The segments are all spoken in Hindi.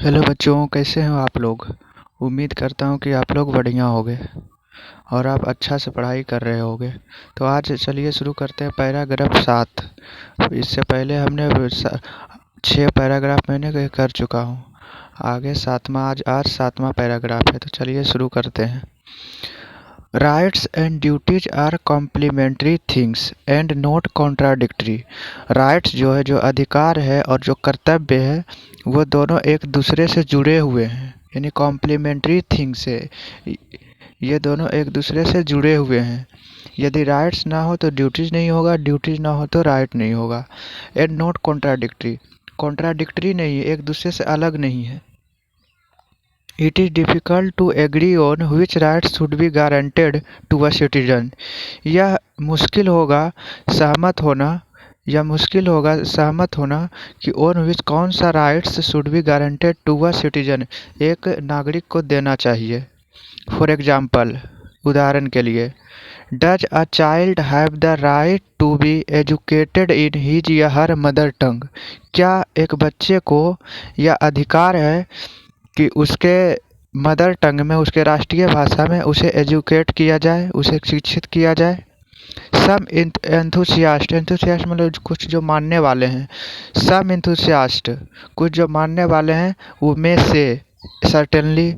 हेलो बच्चों, कैसे हो आप लोग। उम्मीद करता हूँ कि आप लोग बढ़िया होंगे और आप अच्छा से पढ़ाई कर रहे होंगे। तो आज चलिए शुरू करते हैं पैराग्राफ 7। इससे पहले हमने 6 पैराग्राफ मैंने कर चुका हूँ। आगे सातवां आज 7वां पैराग्राफ है, तो चलिए शुरू करते हैं। Rights and duties are complementary things and not contradictory. Rights जो है, जो अधिकार है, और जो कर्तव्य है, वो दोनों एक दूसरे से जुड़े हुए हैं, यानी कॉम्प्लीमेंट्री थिंग्स है। ये दोनों एक दूसरे से जुड़े हुए हैं। यदि राइट्स ना हो तो ड्यूटीज नहीं होगा, ड्यूटीज ना हो तो राइट नहीं होगा। एंड नॉट कॉन्ट्राडिक्टरी, कॉन्ट्राडिक्टरी नहीं है, एक दूसरे से अलग नहीं है। It is difficult to agree on which rights should be guaranteed to a citizen. यह मुश्किल होगा सहमत होना कि on which कौन सा rights should be guaranteed to a citizen, एक नागरिक को देना चाहिए। For example, उदाहरण के लिए, Does a child have the right to be educated in his या her mother tongue? क्या एक बच्चे को यह अधिकार है कि उसके मदर टंग में, उसके राष्ट्रीय भाषा में उसे एजुकेट किया जाए, उसे शिक्षित किया जाए। सम एंथुसियास्ट मतलब कुछ जो मानने वाले हैं। सम एंथुसियास्ट, कुछ जो मानने वाले हैं, वो में से सर्टेनली,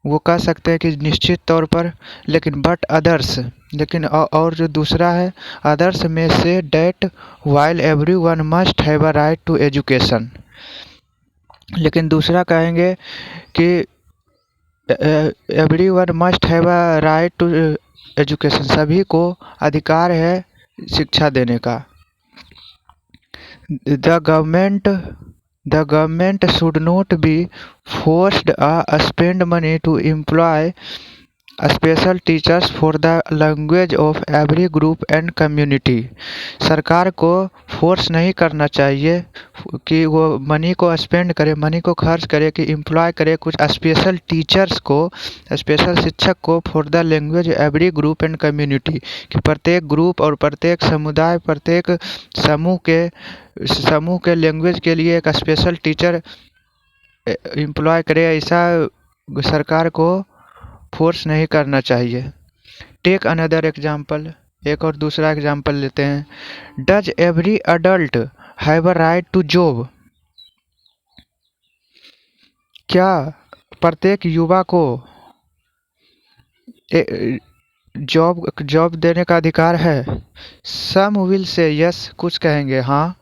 वो कह सकते हैं कि निश्चित तौर पर। लेकिन बट अदर्स, लेकिन और जो दूसरा है, अदर्स में से, that while everyone must have a right to education. लेकिन दूसरा कहेंगे कि everyone must have a right to education, सभी को अधिकार है शिक्षा देने का। The government should not be forced spend money to employ special teachers for the language of every group and community. सरकार को फोर्स नहीं करना चाहिए कि वो मनी को स्पेंड करे, मनी को खर्च करे, कि एम्प्लॉय करे कुछ स्पेशल टीचर्स को, स्पेशल शिक्षक को, for the language every group and community, कि प्रत्येक ग्रुप और प्रत्येक समुदाय, प्रत्येक समूह के लैंग्वेज के लिए एक स्पेशल टीचर एम्प्लॉय करे। ऐसा सरकार को फोर्स नहीं करना चाहिए। टेक अनदर एग्जाम्पल, एक और दूसरा एग्जाम्पल लेते हैं। Does every adult have a right to job? क्या प्रत्येक युवा को जॉब देने का अधिकार है? सम विल से यस, कुछ कहेंगे हाँ।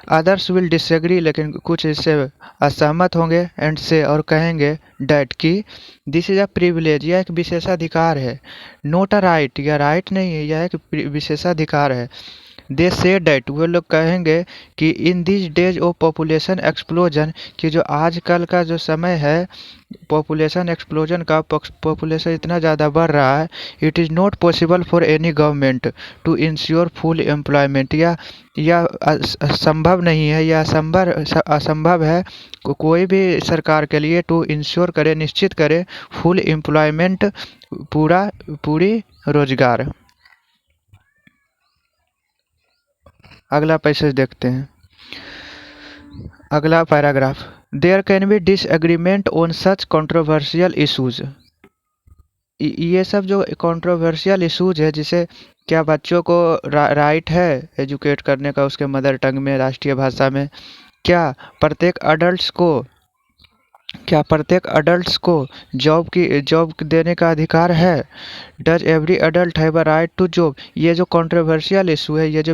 अदर्स विल डिसएग्री, लेकिन कुछ इससे असहमत होंगे। एंड से, और कहेंगे डैट, कि दिस इज अ प्रिविलेज, यह एक विशेषाधिकार है। नोट अ राइट, यह राइट नहीं है, यह एक विशेषाधिकार है। दे से डैट, वो लोग कहेंगे कि in this days of population explosion, कि जो आजकल का जो समय है पॉपुलेशन एक्सप्लोजन का, पॉपुलेशन इतना ज़्यादा बढ़ रहा है, it is not possible for any government to ensure full employment, या संभव नहीं है, या असंभव है कोई भी सरकार के लिए टू इंश्योर करे, निश्चित करे, फुल एम्प्लॉयमेंट, पूरी रोजगार। अगला पैसेज देखते हैं, अगला paragraph. There can be disagreement on such controversial issues. ये सब जो कंट्रोवर्शियल इशूज है, जिसे क्या बच्चों को राइट है एजुकेट करने का उसके मदर टंग में, राष्ट्रीय भाषा में, क्या प्रत्येक अडल्ट्स को जॉब देने का अधिकार है? Does every adult have a right to job? ये जो कंट्रोवर्शियल इशू है, ये जो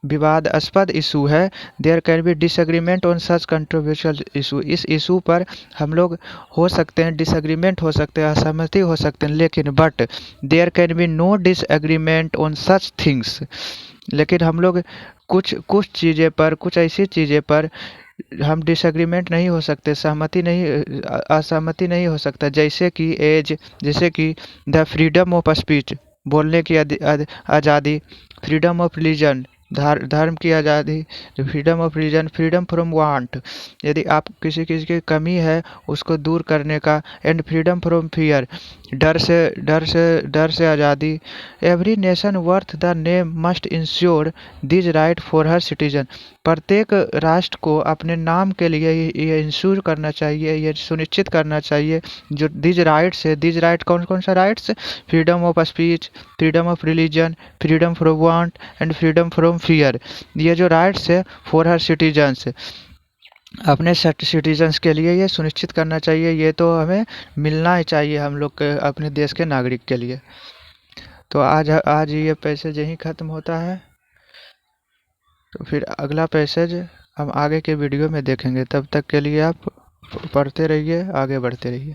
विवादास्पद इशू है, there can be disagreement on such controversial issue, इस इशू पर हम लोग हो सकते हैं, डिसएग्रीमेंट हो सकते हैं, असहमति हो सकते हैं। लेकिन but there can be no disagreement on such things, लेकिन हम लोग कुछ चीज़ें पर, कुछ ऐसी चीज़ें पर हम डिसएग्रीमेंट नहीं हो सकते, असहमति नहीं हो सकता। जैसे कि द फ्रीडम ऑफ स्पीच, बोलने की आज़ादी, फ्रीडम ऑफ रिलीजन, धर्म की आज़ादी, freedom of religion, freedom from want, यदि आप किसी की कमी है उसको दूर करने का। एंड फ्रीडम फ्रॉम फियर, डर से आज़ादी। Every nation worth the name must ensure this right for her citizen, प्रत्येक राष्ट्र को अपने नाम के लिए ये इंश्योर करना चाहिए, ये सुनिश्चित करना चाहिए जो दिज राइट्स है। दिज राइट कौन कौन सा rights? Freedom of speech, freedom of religion, freedom from want and freedom from fear. ये जो राइट्स है फॉर हर सिटीजन्स, अपने सिटीजन्स के लिए ये सुनिश्चित करना चाहिए, ये तो हमें मिलना ही चाहिए हम लोग के अपने देश के नागरिक के लिए। तो आज ये पैसेज यहीं ख़त्म होता है। तो फिर अगला पैसेज हम आगे के वीडियो में देखेंगे। तब तक के लिए आप पढ़ते रहिए, आगे बढ़ते रहिए।